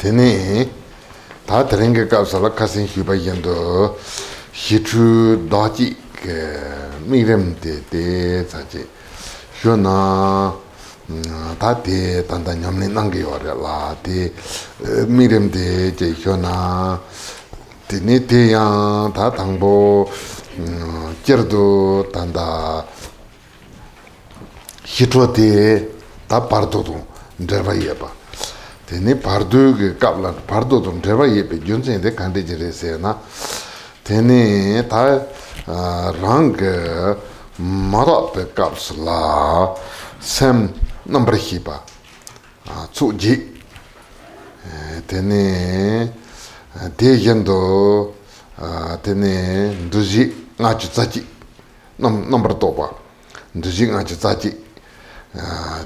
Tene, ta Thrangu Kapsala Kasin Hubayendo, Hitu Daji, Miram de Saji, Shona, Tati, Tanta Yamni Nangi or La, de Miram de Shona, Tinitian, Tatambo, Jerdo, Tanda, Hitro de, Ta Bardo, Drevayeba. Tene Bardo Kaplan, Bardo, Drevayebe, Junsen de Candidacy, Tene Ta Rang Marap Kapsla, Sam number Hipa, Tsuji, Tene Dejendo, Tene Duji, Nachuzaji, number Topa, Duji Nachuzaji.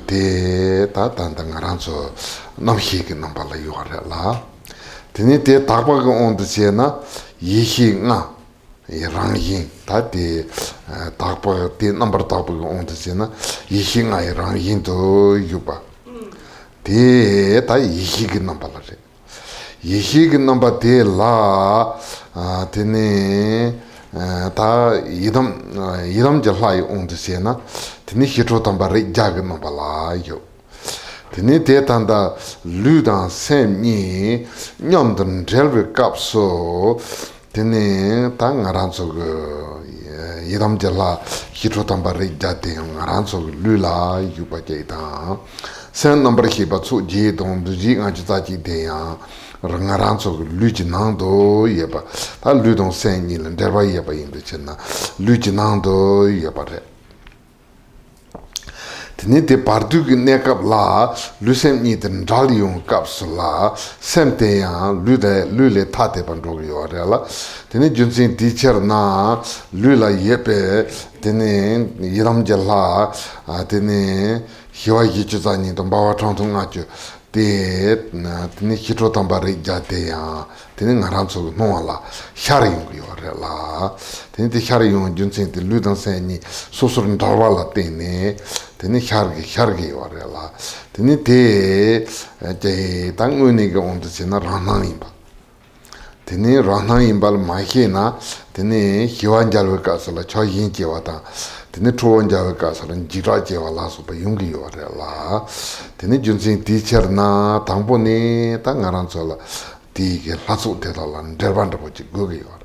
De Tatangaranso Namhik number la. Tini de Taba on the Siena, Yihing, Ranging, Tati Tapa, the number Taba on the Siena, Yihing, Ranging to Yuba. De Ta Yihig number. Yihig number de la Tini. Ta idam jalai on the Siena, Tini Hitro Tambari Jagan Balayo. Tini Tetanda Ludan Semi, Nyamdan Jelvi Capso, Tini Tangaranso idam jala Hitro Tambari Jating, Aranso Lula, Yupajeta. Sen number Hibatsu Jidon, the Jing Ajitaji Dea. Rangaranso Luginando Yeba, a Ludon Senil and Deva Yeba in the China, Luginando Yebare. Tenite Pardug Nekab La, Lucem Eaton Dalium Capsula, Semtea, Lule Tate Pandogio Rella, Tene Junsin teacher na, Lula Yepe, Tene Yiram Jala, Tene Hiwagi Chuzani, Tombawa Tontungachu. Tini Hitro Tambari Jatea, Tini Naranso Noala, Sharing Yorella, Tini Sharion Junsin, the Ludan Seni, Susur Darwala Tene, Tini Shargi Yorella, Tini Te Tanguniga on the Sena Rananimba. Tini Rananimbal Mahina, Tini Hiwanjal Castle, Choyin Jewata. Tene Tuanja Castle and Jiraja Lasso by Yungi or La. Tene Junsin teacher na Tamponi, Tangaransola, Tig, Lasso Tetal and Dervanda Gugi or.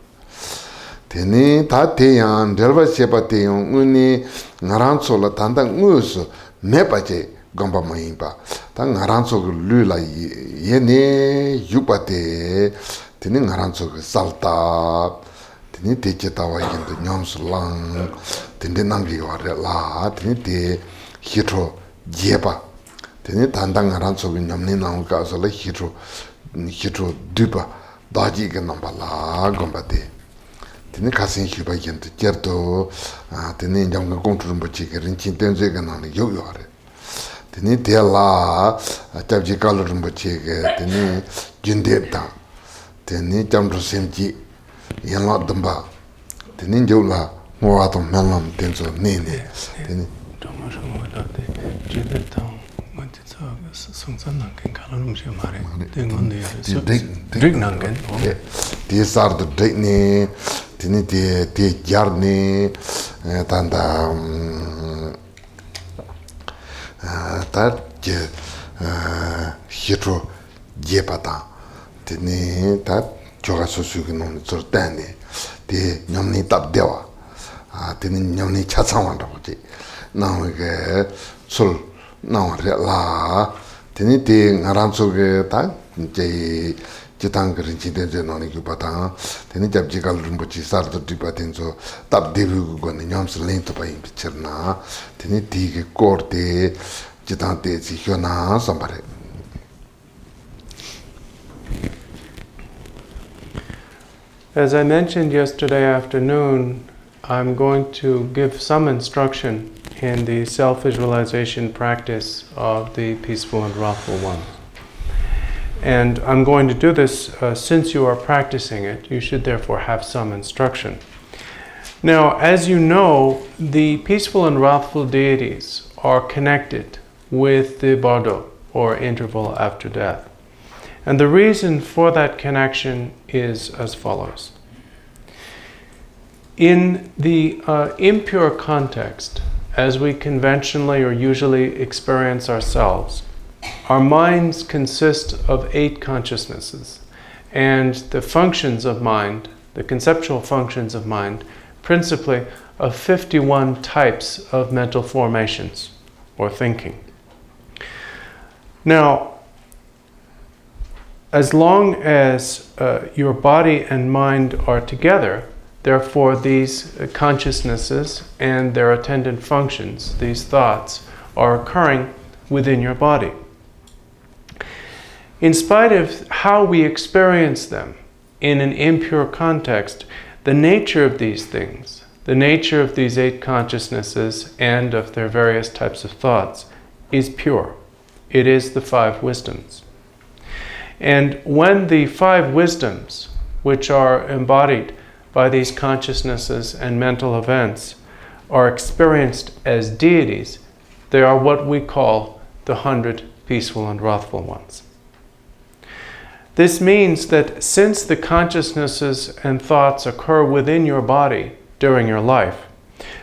Tene Tatean, Delva Sepateon, Uni, Naransola, Tantang Mus, Mepache, Gomba Maimba, Tangaranso Lula Yene, Yupate, Tene Naranso Salta. Tini te chetawa yin to nyams lang, tini nangi ware la, tini te hitro jeba. Tini tandang aranso ki nyamni nang ka so la hitro dupa, daji ka namba la gomba te. Tini kasin hiba yin to jerto, tini nyamga gongtu rinpoche ka rinchin tenzo ka nang yu ware. Tini te la, chabji kalu rinpoche ka tini jundeb tang, tini jamdru semji, Yanla Dumba, the Ninjola, Moatom Melam, Tenzo, Nene. Thomas Jidetown, what it's Sungsan and Kalum Shimari, Dignangan. These are the Dritney, Tinity, Yarni, Tanda that Hitro Jepata, Tini, that. Choga Susuki non Zordani, the Yamni Tap Dewa, Tinin Yamni Chatsamanda, now we get Sul, now La, Tiniti, Aranso Tan, Jitang Rinchiden on Yupatan, Tinijabjical Rinpoche started to Patenzo, Tap Devu Gon Yams Lento by Picherna, Tiniti Corte, Jitante Siona, somebody. As I mentioned yesterday afternoon, I'm going to give some instruction in the self-visualization practice of the peaceful and wrathful one. And I'm going to do this since you are practicing it. You should therefore have some instruction. Now, as you know, the peaceful and wrathful deities are connected with the Bardo, or interval after death. And the reason for that connection is as follows. In the impure context, as we conventionally or usually experience ourselves, our minds consist of 8 consciousnesses, and the functions of mind, the conceptual functions of mind, principally of 51 types of mental formations or thinking. Now, as long as your body and mind are together, therefore these consciousnesses and their attendant functions, these thoughts, are occurring within your body. In spite of how we experience them in an impure context, the nature of these things, the nature of these 8 consciousnesses and of their various types of thoughts is pure. It is the 5 wisdoms. And when the 5 wisdoms, which are embodied by these consciousnesses and mental events, are experienced as deities, they are what we call the 100 peaceful and wrathful ones. This means that since the consciousnesses and thoughts occur within your body during your life,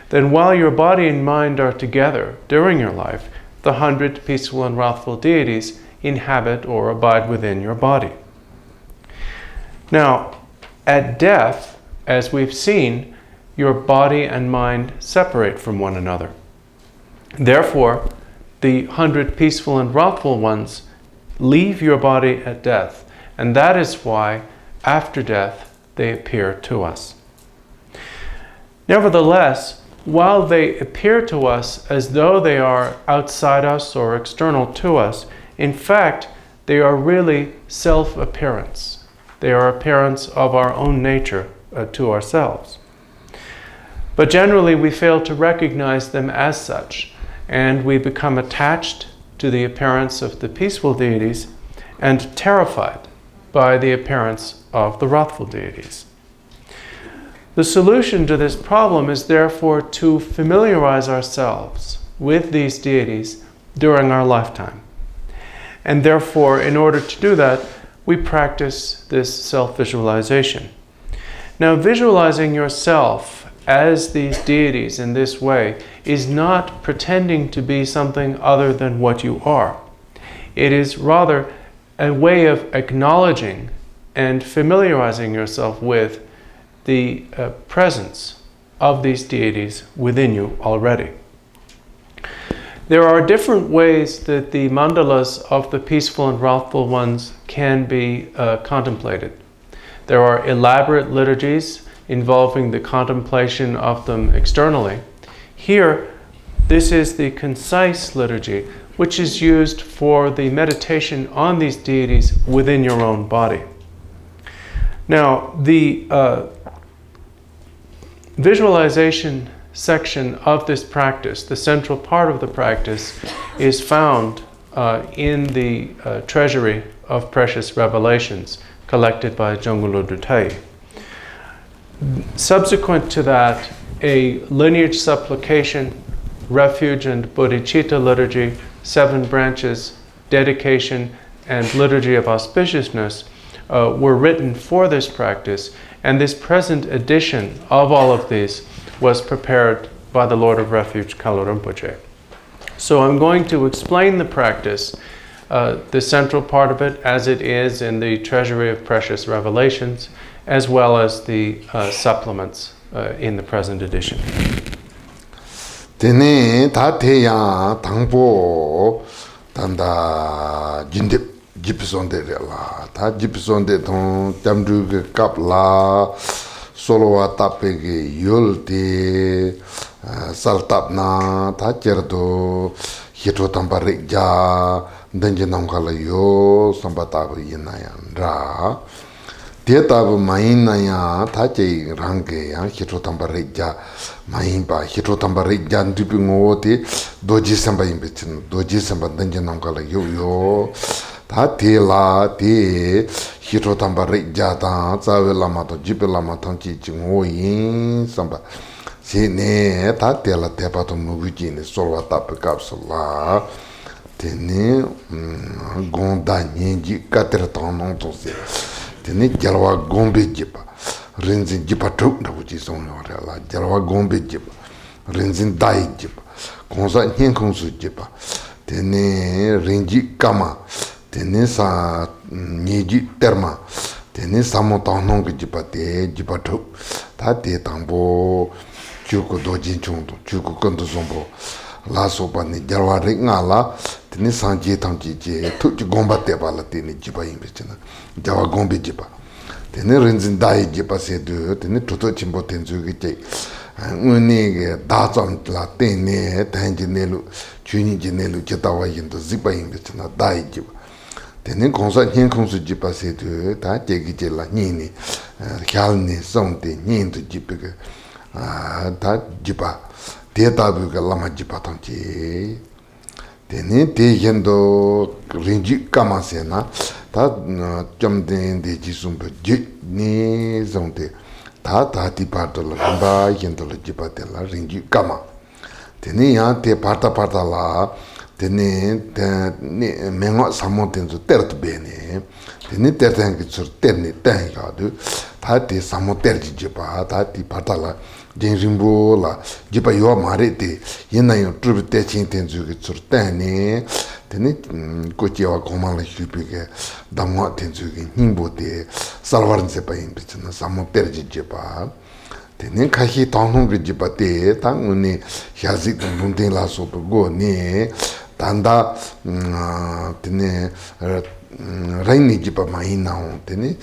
then while your body and mind are together during your life, the 100 peaceful and wrathful deities inhabit or abide within your body. Now, at death, as we've seen, your body and mind separate from one another. Therefore, the 100 peaceful and wrathful ones leave your body at death, and that is why, after death, they appear to us. Nevertheless, while they appear to us as though they are outside us or external to us, in fact, they are really self-appearance. They are appearance of our own nature to ourselves. But generally, we fail to recognize them as such, and we become attached to the appearance of the peaceful deities and terrified by the appearance of the wrathful deities. The solution to this problem is therefore to familiarize ourselves with these deities during our lifetime. And therefore, in order to do that, we practice this self-visualization. Now, visualizing yourself as these deities in this way is not pretending to be something other than what you are. It is rather a way of acknowledging and familiarizing yourself with the presence of these deities within you already. There are different ways that the mandalas of the peaceful and wrathful ones can be contemplated. There are elaborate liturgies involving the contemplation of them externally. Here, this is the concise liturgy, which is used for the meditation on these deities within your own body. Now, the visualization section of this practice, the central part of the practice, is found in the treasury of precious revelations collected by Dzongchen Lodrö. Subsequent to that, a lineage supplication, refuge and bodhicitta liturgy, 7 branches, dedication, and liturgy of auspiciousness were written for this practice, and this present edition of all of these was prepared by the Lord of Refuge, Thrangu Rinpoche. So I'm going to explain the practice, the central part of it as it is in the Treasury of Precious Revelations, as well as the supplements in the present edition. Tene ta te ya tangpo tanda jindip jipsonde la ta jipsonde ton jamdu ke kap la solo tape ke yulti saltap na ta cerdo hito tamparik ja denje namkala yo sambata yinayan ra Tietabu mainaya tache range ya hito tambarija maimba hito tambarija ndipi ngoti doji samba imbetin doji samba danje namkala yo ta te la te hito tambarija ta tsawe lama to jipe lama tanchi ngoyin samba se ne ta te la tepa to muguji ne solwa tape kapsula tene gonda nyenji kater tanon tose tene jalwa gombe jipa renzin jipa tuk na wuji song la jalwa gombe jipa renzin dai jipa konsa nyen kongsu jipa tene renji kama tene sa nyeji terma tene samo tanon jipa te jipa tuk ta te tambo chuko dojin chungdo chuko kondo sombo la sopa ni jarwa rik nga la tini sanje tangji je tuji gomba teba la tini jiba yinpe china jawa gombe jiba tini rinzin dayi jiba se du tini tuto chimbo tenzu ki che nguni ge da tsam la teni tenji nelu chuni ji nelu jitawa yinto ziba yinpe china dayi jiba tini gongsa nyen gongsu jiba se du ta jegi je la nyini kyal ni songde nyen tu jiba ge ta jiba 대다부가 라마지바탄지 되네 대견도 린지 까마세나 다 점된 대지숨부 지니 zonte 다 다디바돌 바 견돌 지바텔라 린지 까마 되네 야테 파타파타라 되네 네 맹어 사모텐도 때르트베네 되네 때르텐기 저때니 땡가도 다디 사모테르지 지바 다디 파타라 딩림보 라 지바 요 마레데 예나요 트르베 테친 텐주게 츠르테니 테니 코치와 고말레 슈피게 담와 텐주게 힘보데 살바른세 바인 비츠나 사모테르지 지바 테니 카히 당농게 지바데 당우니 샤지 동동데라소 고니 단다 테니 라이니 지바 마이나온 테니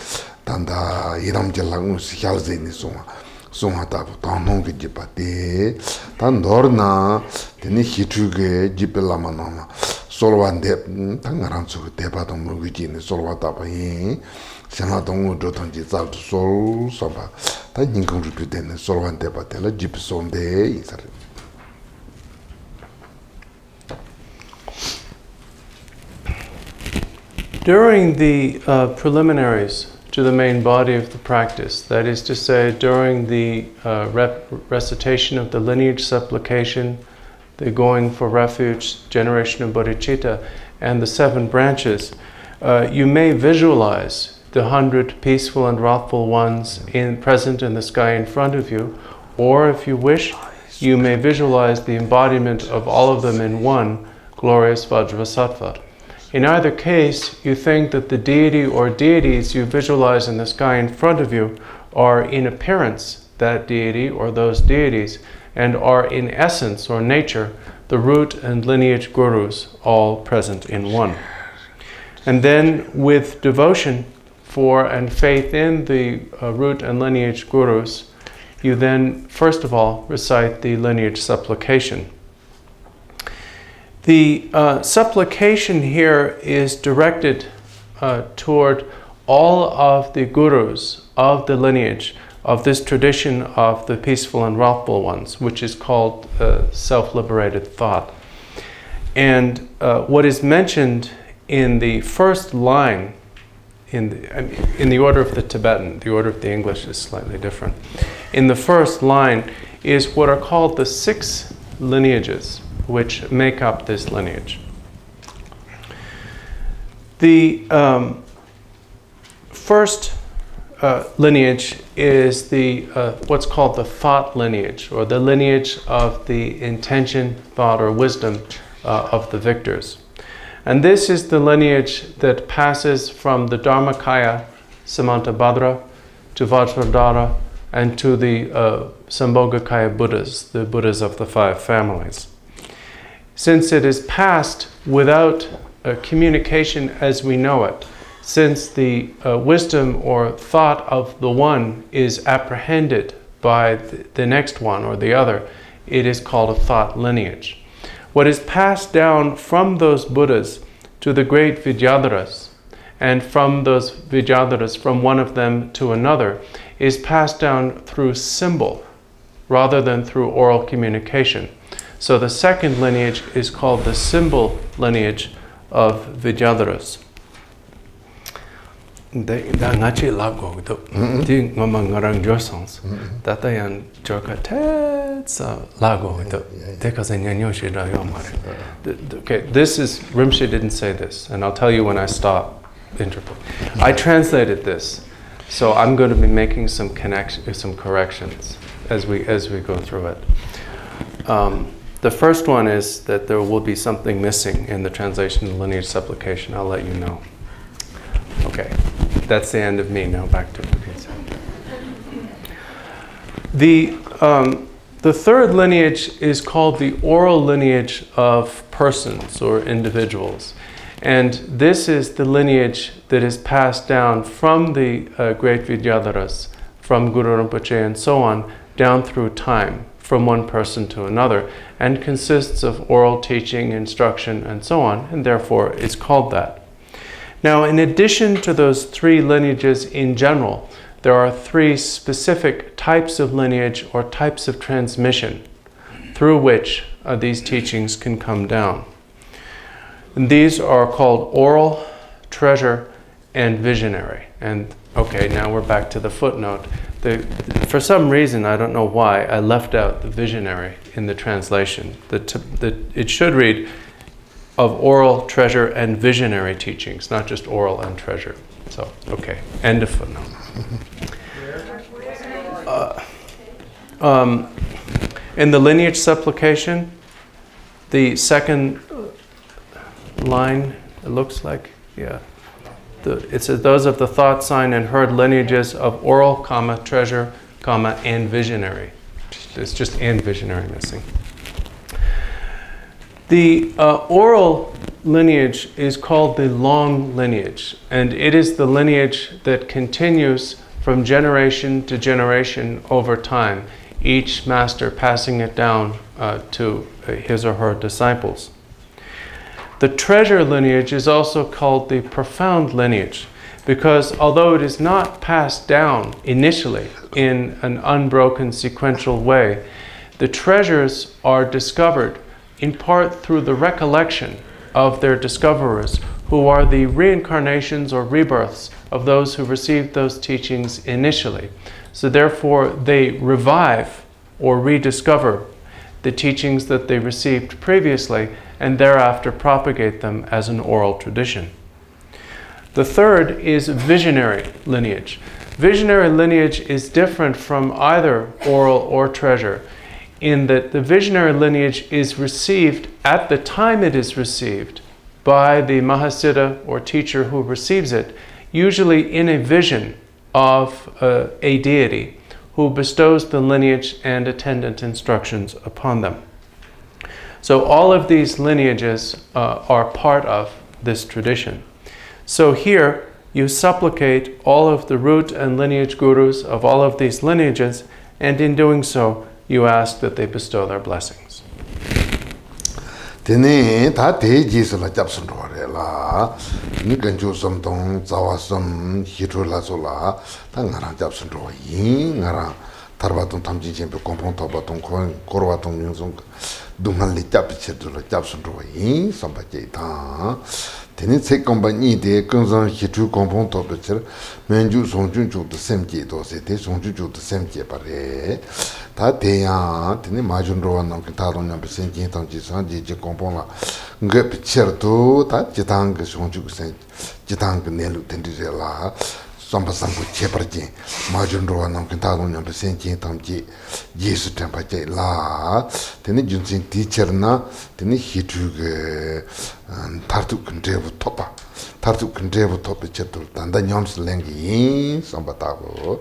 단다 이람젤라고 시할제니 소마 송하다고 당농게 지바데 단도르나 테니 히투게 지벨라마나마 솔완데 당가란수 대바동 무기지니 솔와다바이 샤마동 우도던지 자도 솔 소바 다 닝콩주 비데네 솔완데 바텔라 지프손데 이사르 During the preliminaries to the main body of the practice, that is to say, during the recitation of the lineage supplication, the going for refuge, generation of bodhicitta, and the 7 branches, you may visualize the 100 peaceful and wrathful ones present in the sky in front of you, or if you wish, you may visualize the embodiment of all of them in one glorious Vajrasattva. In either case, you think that the deity or deities you visualize in the sky in front of you are in appearance that deity or those deities, and are in essence or nature the root and lineage gurus, all present in one. And then with devotion for and faith in the root and lineage gurus, you then first of all recite the lineage supplication. The supplication here is directed toward all of the gurus of the lineage of this tradition of the peaceful and wrathful ones, which is called self-liberated thought. And what is mentioned in the first line, in the order of the Tibetan, the order of the English is slightly different. In the first line is what are called the 6 lineages which make up this lineage. The first lineage is the what's called the thought lineage, or the lineage of the intention, thought, or wisdom of the victors. And this is the lineage that passes from the Dharmakaya, Samantabhadra, to Vajradhara, and to the Sambhogakaya Buddhas, the Buddhas of the 5 families. Since it is passed without communication as we know it, since the wisdom or thought of the one is apprehended by the next one or the other, it is called a thought lineage. What is passed down from those Buddhas to the great Vidyadharas, and from those Vidyadharas, from one of them to another, is passed down through symbol rather than through oral communication. So the second lineage is called the symbol lineage of Vidyadharas. Da ngachi lago do. Di ngama ngarang josons. Tata yan joka tetsa lago do. Because okay, this is Rinpoche didn't say this, and I'll tell you when I stop interpret. I translated this, so I'm going to be making some corrections as we go through it. The first one is that there will be something missing in the translation of lineage supplication. I'll let you know. Okay, that's the end of me. Now back to the pizza. The third lineage is called the oral lineage of persons or individuals. And this is the lineage that is passed down from the great Vidyadharas, from Guru Rinpoche and so on, down through time, from one person to another, and consists of oral teaching, instruction, and so on, and therefore it's called that. Now, in addition to those three lineages in general, there are three specific types of lineage or types of transmission through which these teachings can come down. And these are called oral, treasure, and visionary. And okay, now we're back to the footnote. For some reason, I don't know why, I left out the visionary in the translation. It should read of oral, treasure, and visionary teachings, not just oral and treasure. So, okay, end of footnote. In the lineage supplication, the second line, it looks like, yeah. It says, those of the thought, sign, and heard lineages of oral, comma, treasure, comma, and visionary. It's just and visionary missing. The oral lineage is called the long lineage, and it is the lineage that continues from generation to generation over time, each master passing it down to his or her disciples. The treasure lineage is also called the profound lineage, because although it is not passed down initially in an unbroken sequential way, the treasures are discovered in part through the recollection of their discoverers, who are the reincarnations or rebirths of those who received those teachings initially. So therefore, they revive or rediscover the teachings that they received previously and thereafter propagate them as an oral tradition. The third is visionary lineage. Visionary lineage is different from either oral or treasure in that the visionary lineage is received at the time it is received by the Mahasiddha or teacher who receives it, usually in a vision of a deity who bestows the lineage and attendant instructions upon them. So all of these lineages are part of this tradition. So here you supplicate all of the root and lineage gurus of all of these lineages, and in doing so, you ask that they bestow their blessings. Tene ta te jis la japsun ro la ni ganju som tong zawa som hitu la so la ta ngara japsun ro yin ngara tarba tong tamjin chen pe kompon to ba tong korwa tong nyung song dungan le jap che do la japsun ro yin som ba je ta tene se kompani de kunzan hitu kompon to be cher menju song jun ju de sem je do se te song ju ju de sem je pare ta te ya tene ma jun ro nam ke ta dong nyam pe sen jin tang ji san ji je kompon la nge pe cher to ta je tang ke song ju sen je tang ke ne lu ten de la somba sambu che par ji ma jun ro nam ke ta dong nyam pe sen jin tang ji ji su tem pa je la tene jun sin teacher na tene hitu ge tartu kundebu topa tartu kundebu topa che to tanda nyams lengi somba ta go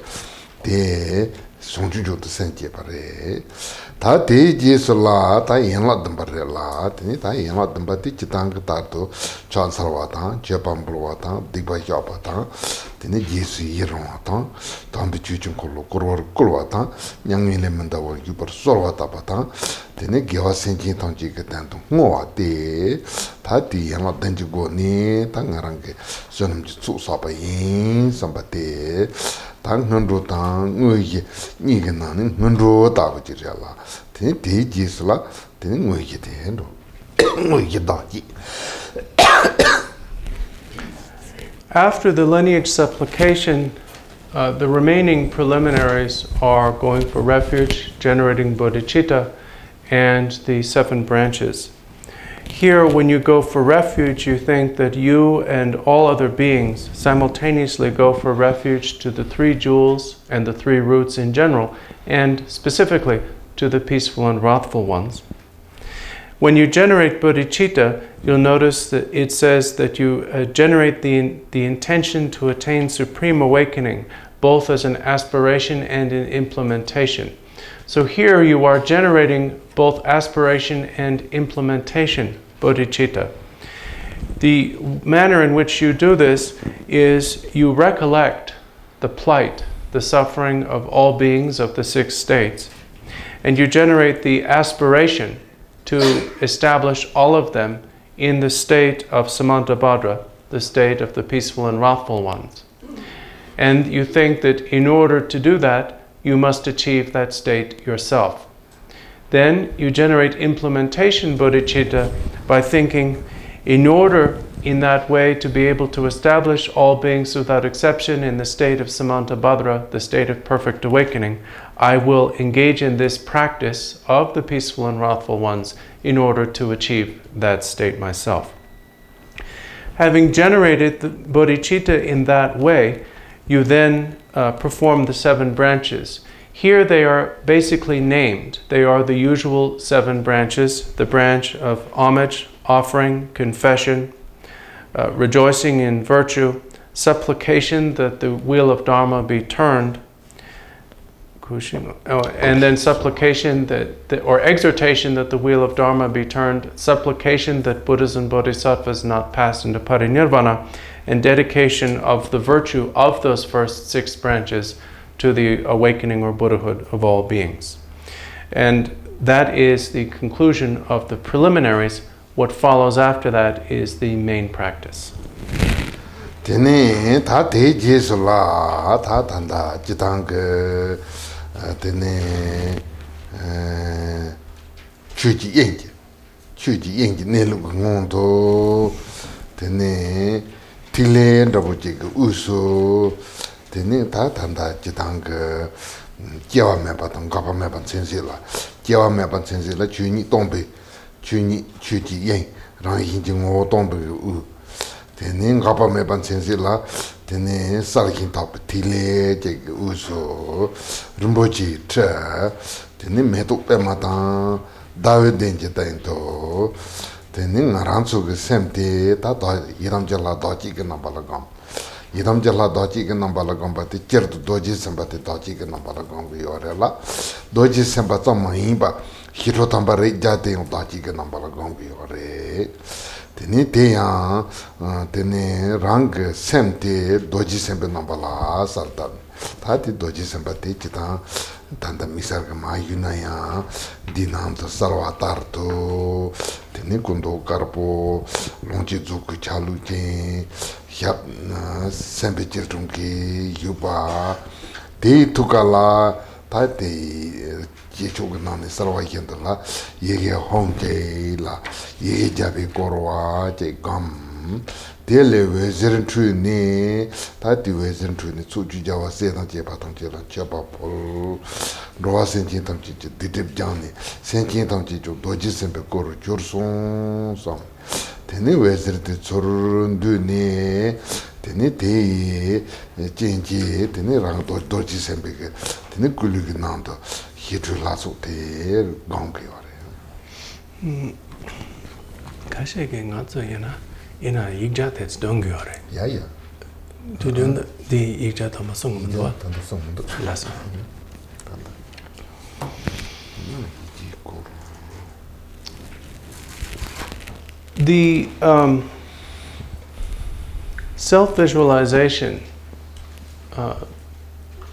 de 송주조 또 생계 바래 다 대지에서라 다 연락든 바래라 되니 다 연락든 바디 지당 그다도 전설와다 제반불와다 디바야바다 되니 예수 이름와다 담비 주준 걸로 걸와다 양민레면다고 유버 쏠와다 바다 되니 개와 생기 통지 그단도 뭐와데 다디 연락든 지고니 당가랑게 저놈지 수사바인 선바데 당현도 당 의기 니게 나는 현도 다버지라 대 대지스라 되는 의기 대로 의기 다지 after the lineage supplication, the remaining preliminaries are going for refuge, generating bodhicitta, and the 7 branches. Here, when you go for refuge, you think that you and all other beings simultaneously go for refuge to the 3 jewels and the 3 roots in general, and specifically to the peaceful and wrathful ones. When you generate bodhicitta, you'll notice that it says that you generate the intention to attain supreme awakening, both as an aspiration and an implementation. So here you are generating both aspiration and implementation, bodhicitta. The manner in which you do this is you recollect the plight, the suffering of all beings of the 6 states, and you generate the aspiration to establish all of them in the state of Samantabhadra, the state of the peaceful and wrathful ones. And you think that in order to do that, you must achieve that state yourself. Then you generate implementation bodhicitta by thinking, in order in that way to be able to establish all beings without exception in the state of Samantabhadra, the state of perfect awakening, I will engage in this practice of the peaceful and wrathful ones in order to achieve that state myself. Having generated the bodhicitta in that way, you then perform the 7 branches. Here they are basically named. They are the usual 7 branches: the branch of homage, offering, confession, rejoicing in virtue, supplication that the wheel of Dharma be turned, and then supplication or exhortation that the wheel of Dharma be turned, supplication that Buddhas and Bodhisattvas not pass into parinirvana, and dedication of the virtue of those first 6 branches to the awakening or Buddhahood of all beings. And that is the conclusion of the preliminaries. What follows after that is the main practice. Tene ta te jesu la ta tanda jitang tene chuji yengi nelu ngondo tene tile ndabo jiga uso tene ta tanda jitang jiawa mepa tang kapa mepa tsensi la jiawa mepa tsensi la chuni tombe chuni chuji yen rang hinji ngo tombe u tene kapa mepa tsensi la tene sarkin tap tile jiga uso Rinpoche tra tene metu pema tang dawe denje tento tene ngaransu ke semte ta yiram jala doji ke nambala gam yiram jala doji ke nambala gam pati chertu doji sembate doji ke nambala gam yore la doji sembata mahimba hiro tamba re jate yung doji ke nambala gam yore tene teya tene rang semte doji sembe nambala sartan tati doji sembate chita tanda misar ka mayunaya dinam to sarvatar to tene kundo karpo longchi zuku chalu ke hyap sembe chirtung ke yuba te tukala tati jechoga nane sarva yendala yege hongke la yege jabe korwa che gam tele wezerin tru ne tati wezerin tru ne tsuju jawa sedan che patang che la chapa pol roa senjin tam che didib jani senjin tam che doji sempe koru jurson sam tene wezerin te tsorundu ne tene te jenji tene rang doji sempe ke tene gulugi nando hidru laso te gongke yore Kashege ngatso yana ina yigja tets dongyore. ya To do the yigja tamasung mudwa. tanda songdo Lasa. The self-visualization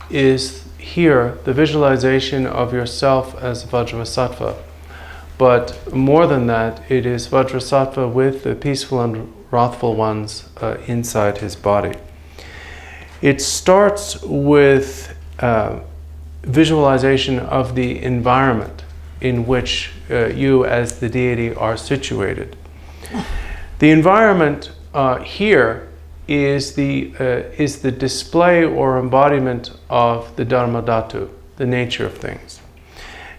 is here the visualization of yourself as Vajrasattva. But more than that, it is Vajrasattva with the peaceful and wrathful ones inside his body. It starts with visualization of the environment in which you as the deity are situated. The environment here is the display or embodiment of the Dharma Dhatu, the nature of things.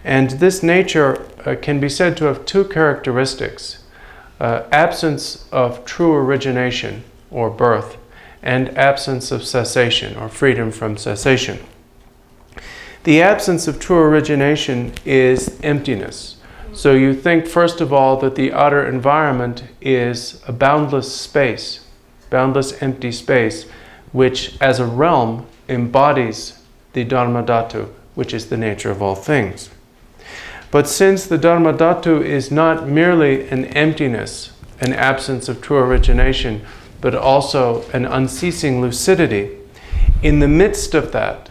And this nature can be said to have two characteristics: absence of true origination or birth, and absence of cessation or freedom from cessation. The absence of true origination is emptiness. So you think, first of all, that the outer environment is a boundless space, boundless empty space, which as a realm embodies the Dharma Dhatu, which is the nature of all things. But since the Dharma Dhatu is not merely an emptiness, an absence of true origination, but also an unceasing lucidity, in the midst of that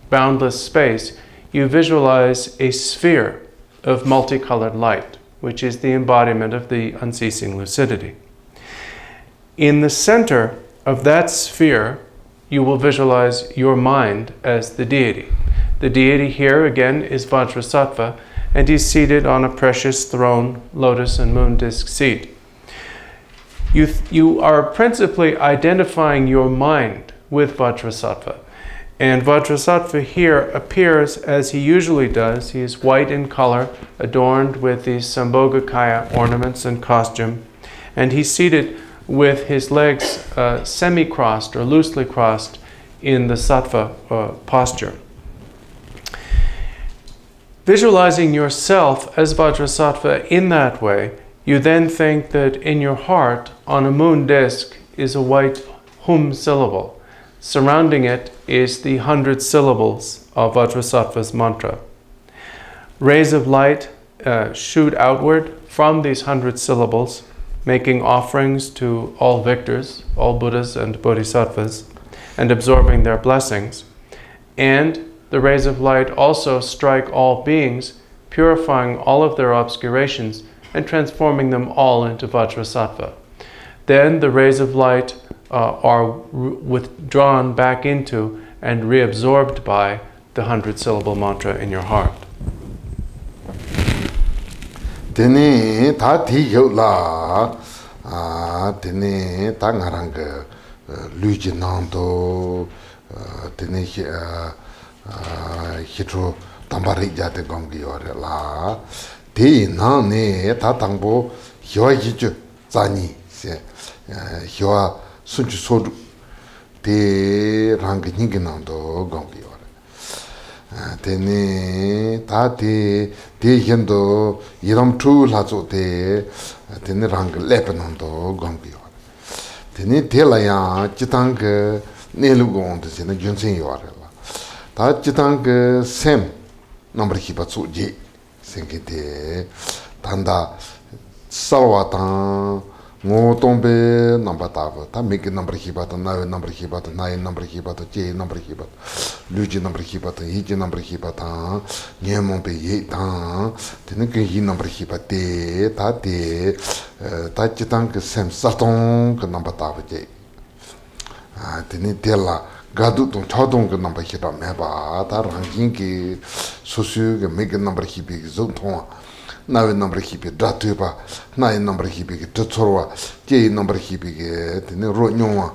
boundless space, you visualize a sphere of multicolored light, which is the embodiment of the unceasing lucidity. In the center of that sphere, you will visualize your mind as the deity. The deity here, again, is Vajrasattva, and he's seated on a precious throne, lotus and moon disk seat. You are principally identifying your mind with Vajrasattva. And Vajrasattva here appears as he usually does. He is white in color, adorned with these Sambhogakaya ornaments and costume. And he's seated with his legs semi-crossed or loosely crossed in the sattva posture. Visualizing yourself as Vajrasattva in that way, you then think that in your heart, on a moon disk, is a white hum syllable. Surrounding it is the 100 syllables of Vajrasattva's mantra. Rays of light shoot outward from these 100 syllables, making offerings to all victors, all Buddhas and Bodhisattvas, and absorbing their blessings. And the rays of light also strike all beings, purifying all of their obscurations and transforming them all into Vajrasattva. Then the rays of light are withdrawn back into and reabsorbed by the 100-syllable mantra in your heart. Tene ta thi yola tene ta ngarang luji nando tene hitro tambari jate gongi yore la te na ne ta tangbo hyo yichu zani se hyo sunchu sodu te rang ningi nando gongi yore tene ta te yendo yiram tu la zo te tene rang lepe nando gongi yore tene te la ya jitang nelu gong de se na junsen yore la ta jitang sem number hipa tsu ji sengi te tanda salwa tang ngo tombe number tava ta make number hipa ta na number hipa ta na number hipa ta je number hipa luji number hipa ta yi number hipa ta nyemon pe yi ta tene ke yi number hipa te ta jitang sem satong ke number tava je tene tela gadu tong chadong ke number hipa me ba ta ranking ke sosu ke make number hipa ke zong tong na number hipa datu ba na number hipa ke tsorwa je number hipa ke tene ro nywa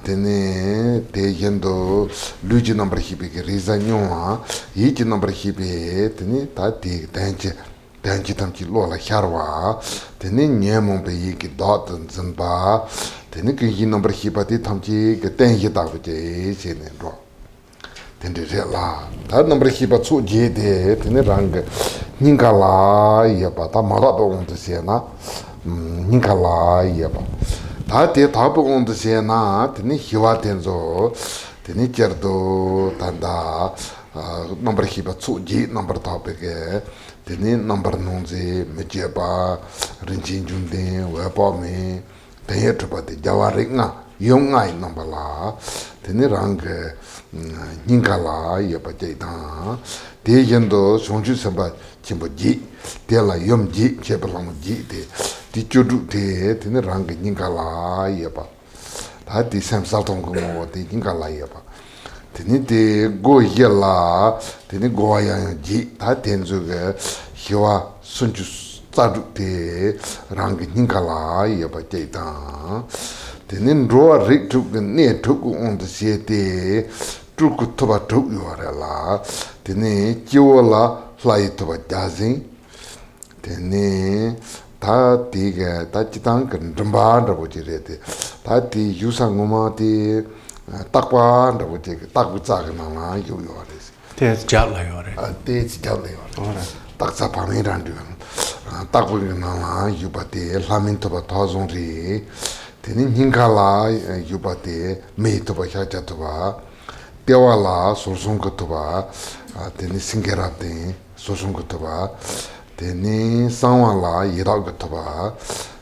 tene te yendo luji number hipa ke riza nywa yi number hipa tene ta te danji tamchi lo la harwa tene nyemon pe yi ki dot zanba tene ke yi number hipa te tamchi ke tenji ta je se ne ro tene re la ta number hipa chu je de tene rang ningala ya ba ta ma ba on de se na ningala ya ba ta te ta ba on de se na tene hiwa tenzo tene jerdo tanda number hipa chu je number ta pe ke tene number nonze mejeba rinjin junde wa pa me te tropa de jawari nga yongai number la tene rang ningala ya pa je ta te yendo sonju samba chimbo ji te la yom ji chepalang ji te ti chudu te tene rang ningala ya pa ta ti sam saltong ko te ningala ya pa tene te go yela tene go ya ji ta tenzu ge hiwa sunju tsadu te rang ningala ya ba je ta Tenin roa rik tuk ne tuk on the siete, truk toba tuk yorella, tene kiola fly toba jazing, tene ta tiga ta chitang kan dramba dabojirete, ta ti yusanguma ti takwa dabojik, takutsak na yo yores. There's Jatla yore. It's jolly. Taksa Pamiran, Takwina, Yubate, Lamin toba Tazonri, Tenin Hinkala, Yubate, May toba Hachatoba, Tewala, Sosunkotoba, Tenis Singerate, Sosunkotoba, Teni Sawala, Yiragatoba,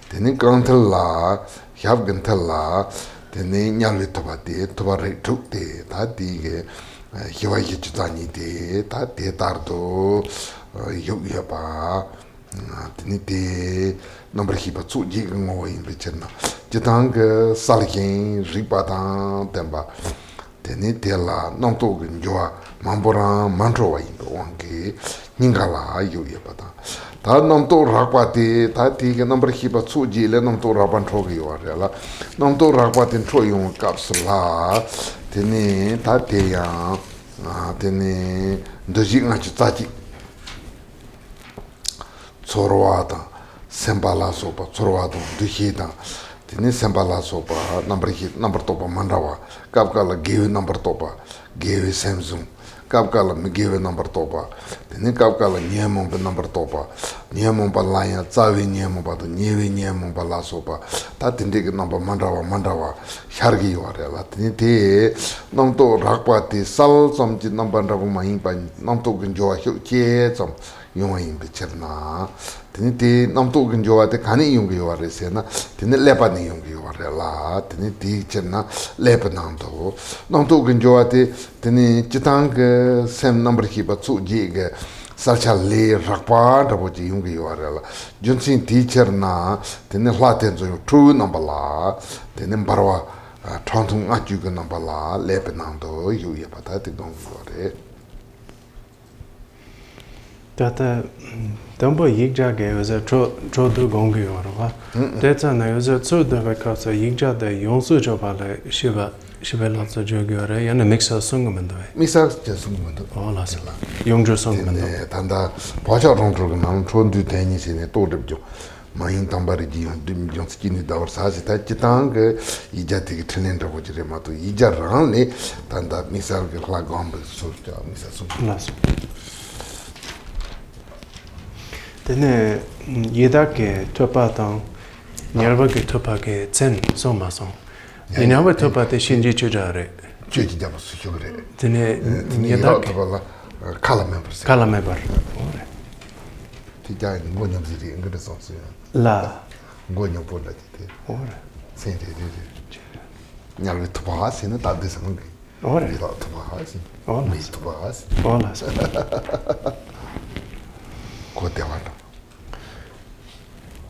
Tenin Gantella, Yavgantella, Tenin Yalitobate, Tobare Tukte, Tadige. Hiwaiki Chitani de, Tate Tardo, Yogyapa, Tinite, number hipa tsu jigango in Vichena, Jitang, Salikin, Ripatan, Temba, Tenitela, Nantogan Joa, Mamboran, Mantrova in Wangi, Ningala, Yogyapata. Ta Namto Rakwati, Tati, number hipa tsu jile, Namto Rabantrogi or Rella, Namto Rakwati Troyum Capsula. Tene tateya tene doji ngachi tachi Sorwata Sembala sopa Sorwata duhita tene Sembala sopa number topa mandawa kapkala give number topa give Samsung kapkala me give number topa tene kapkala nyemon be number topa nyemon ba laya tsawi nyemon ba to nyewe nyemon ba la sopa ta tinde number mandawa hargi warela tene te namto rakpati sal somji number rabu mahin pa namto gunjoa che som yong yin be cherna tene te namto gunjoa te kani yong ge ware se na tene lepa ni yong ge warela tene ti cherna lepa namto gunjoa te tene chitang sem number ki ba chu ji ge salcha le rakpa da bo ji yong ge warela junsin teacher na tene hlaten zo true number la tene barwa Trantung Ajuga Nambala, Lepenando, you patati don't worry. That Dumbo Yigja gave us a Trodu Gongi or that's an I was a Tsuda because a Yigja the Yonsu Jobale Shiva lots of Jogure and a mix of Sungaman. Missa just all us Yongjo Sungaman. Tanda Pacha Rontrogan, Tron du Tennis in a Todebjo. Mahin Tambariji, Dimjon Skinny Dower Sasita Chitang, Ijati Tenenta Vojremato, Ija Ranle, Tanda Missal Lagombe, Soja, Missa. Then Yedake Topatang, Nyarvaki Topake, Zen Somason. You never Topa the Shinji Chujare. Chujabasure. Then Yedake Calamember. Tijai Gonyam City in good songs. La Gonyam Pola. Saint Nyarvi Topas in a Tadis. Or without Topas. all Miss Topas. all us.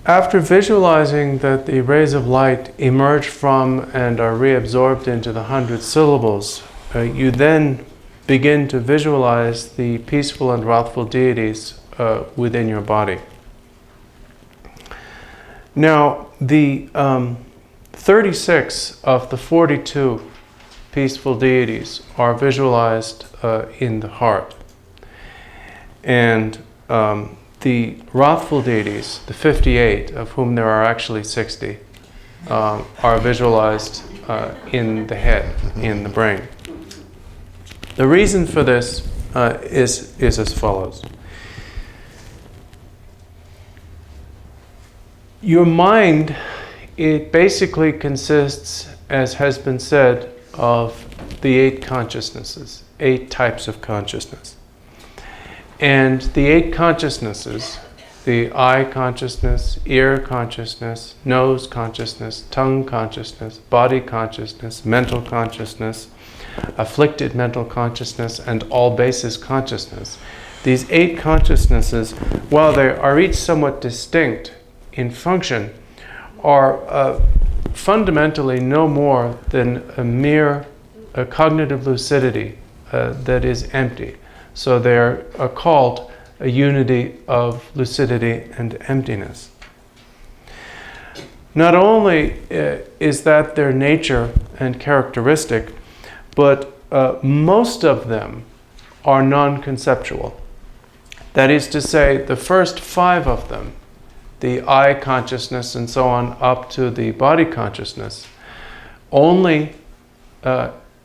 After visualizing that the rays of light emerge from and are reabsorbed into the 100 syllables, you then begin to visualize the peaceful and wrathful deities within your body. Now, the 36 of the 42 peaceful deities are visualized in the heart. And the wrathful deities, the 58, of whom there are actually 60, are visualized in the head, in the brain. The reason for this is as follows. Your mind, it basically consists, as has been said, of the 8 consciousnesses, 8 types of consciousness. And the 8 consciousnesses, the eye consciousness, ear consciousness, nose consciousness, tongue consciousness, body consciousness, mental consciousness, afflicted mental consciousness, and all basis consciousness. These 8 consciousnesses, while they are each somewhat distinct in function, are fundamentally no more than a mere cognitive lucidity that is empty. So they're called a unity of lucidity and emptiness. not only is that their nature and characteristic, but most of them are non-conceptual. That is to say, the first 5 of them, the I consciousness and so on, up to the body consciousness, only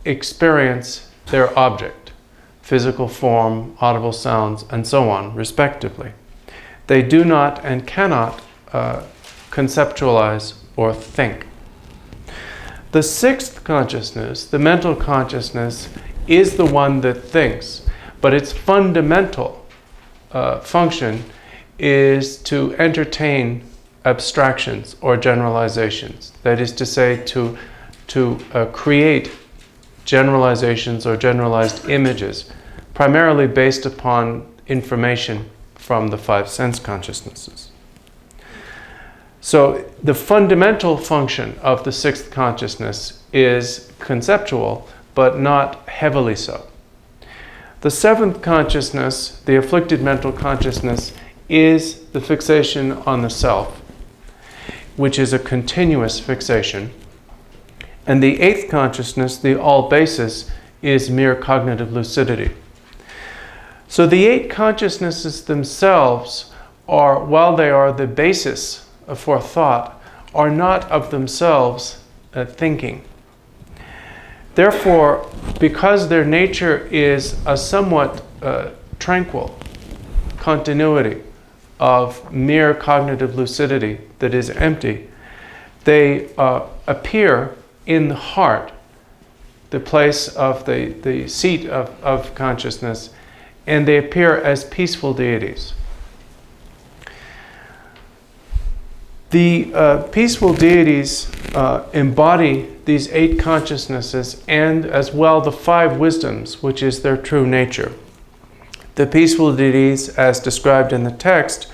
experience their object, physical form, audible sounds, and so on, respectively. They do not and cannot conceptualize or think. The 6th consciousness, the mental consciousness, is the one that thinks, but its fundamental function is to entertain abstractions or generalizations. That is to say, to create generalizations or generalized images, primarily based upon information from the 5 sense consciousnesses. So the fundamental function of the 6th consciousness is conceptual, but not heavily so. The 7th consciousness, the afflicted mental consciousness, is the fixation on the self, which is a continuous fixation. And the 8th consciousness, the all basis, is mere cognitive lucidity. So the 8 consciousnesses themselves are, while they are the basis for thought, are not of themselves thinking. Therefore, because their nature is a somewhat tranquil continuity of mere cognitive lucidity that is empty, they appear in the heart, the place of the seat of consciousness, and they appear as peaceful deities. The peaceful deities embody these 8 consciousnesses and as well the 5 wisdoms, which is their true nature. The peaceful deities, as described in the text,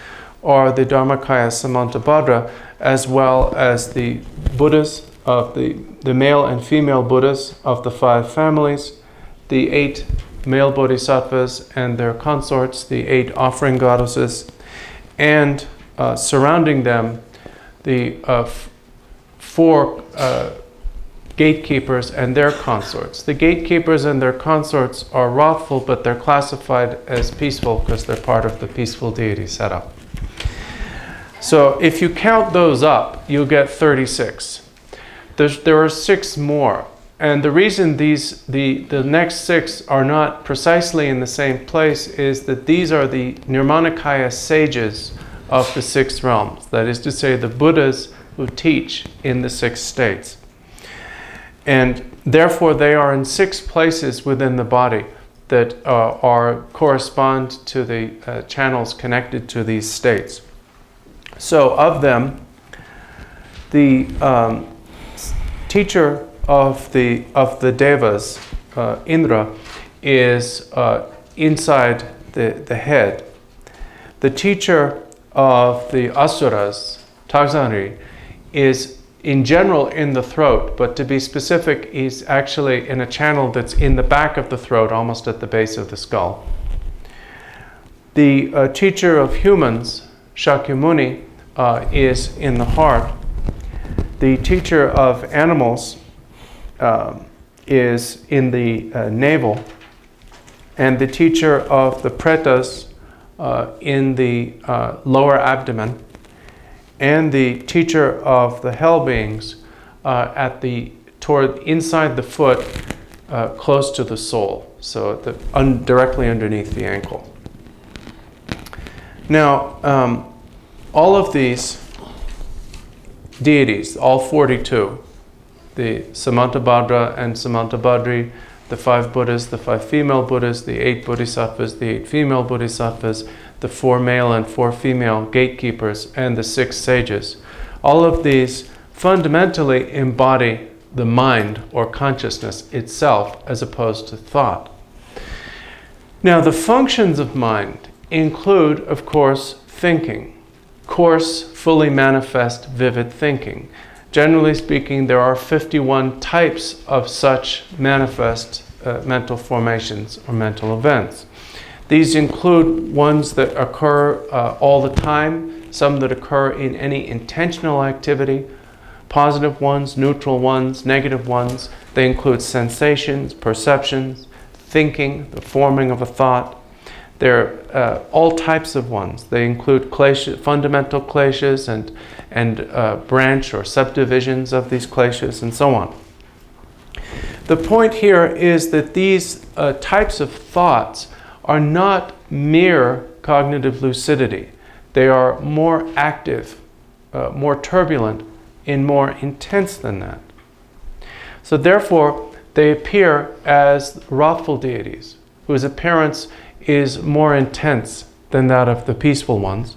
are the Dharmakaya Samantabhadra, as well as the Buddhas of the male and female Buddhas of the 5 families, the 8 male bodhisattvas and their consorts, the 8 offering goddesses, and surrounding them the 4 gatekeepers and their consorts. The gatekeepers and their consorts are wrathful, but they're classified as peaceful because they're part of the peaceful deity setup. So if you count those up, you'll get 36. There are 6 more. And the reason the next 6 are not precisely in the same place is that these are the Nirmanakaya sages of the 6 realms. That is to say, the Buddhas who teach in the 6 states. And therefore they are in 6 places within the body that correspond to the channels connected to these states. So of them, the teacher of the devas, Indra, is inside the head. The teacher of the asuras, Tagzanri, is in general in the throat, but to be specific, is actually in a channel that's in the back of the throat, almost at the base of the skull. The teacher of humans, Shakyamuni, is in the heart. The teacher of animals is in the navel, and the teacher of the pretas in the lower abdomen, and the teacher of the hell beings toward inside the foot, close to the sole, so directly underneath the ankle. Now, all of these deities, all 42, the Samantabhadra and Samantabhadri, the 5 Buddhas, the 5 female Buddhas, the 8 Bodhisattvas, the 8 female Bodhisattvas, the 4 male and 4 female gatekeepers, and the 6 sages. All of these fundamentally embody the mind or consciousness itself as opposed to thought. Now, the functions of mind include, of course, thinking, coarse, fully manifest, vivid thinking. Generally speaking, there are 51 types of such manifest mental formations or mental events. These include ones that occur all the time, some that occur in any intentional activity, positive ones, neutral ones, negative ones. They include sensations, perceptions, thinking, the forming of a thought. They're all types of ones. They include kleshas, fundamental kleshas and branch or subdivisions of these kleshas and so on. The point here is that these types of thoughts are not mere cognitive lucidity. They are more active, more turbulent, and more intense than that. So therefore, they appear as wrathful deities, whose appearance is more intense than that of the peaceful ones.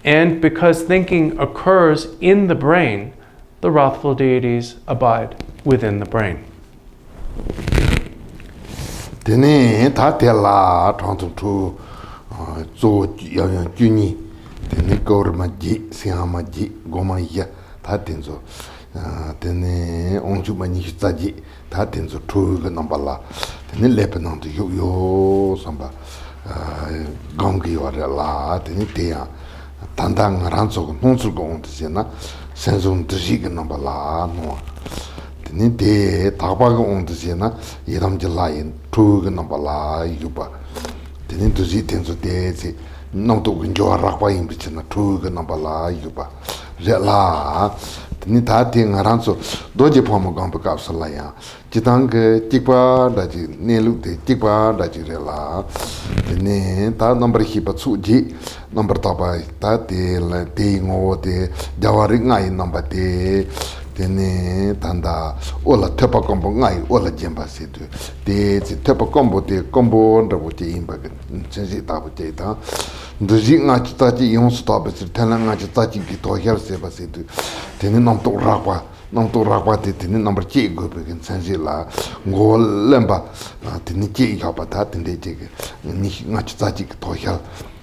And because thinking occurs in the brain, the wrathful deities abide within the brain. Tene ta tela tonto to zo yang juni tene gor ma ji siama ji goma ya ta tenzo tene onju ma ni ta ji ta tenzo to ga nambala tene lep nang yo yo samba gangi wa la tene te ya tandang ranzo nonsu go on te na senzo de ga nambala no tene tabaga on te na yeram jalain to ga nambala yuba tene to ji tenzo de se no to gunjo rakwa im bichna to ga nambala yuba la tene ta ting ranzo doje pomo gamba kapsala ya jitang tikpa da ji nelu de tikpa da ji la tene ta number hi pa chu ji number ta ba ta de la de ngo de jawari ngai number de tene tanda ola tepa kombo ngai ola jemba se de tepa kombo de kombo ndabo te imba chenji ta bu te ta ndoji nga chita ji yon sta ba se tena nga chita ji ki to yer se ba se tene nam to rakwa te tene number chi go be chenji la ngo lemba tene chi ga ba ta tene je ni nga chita ji ki to yer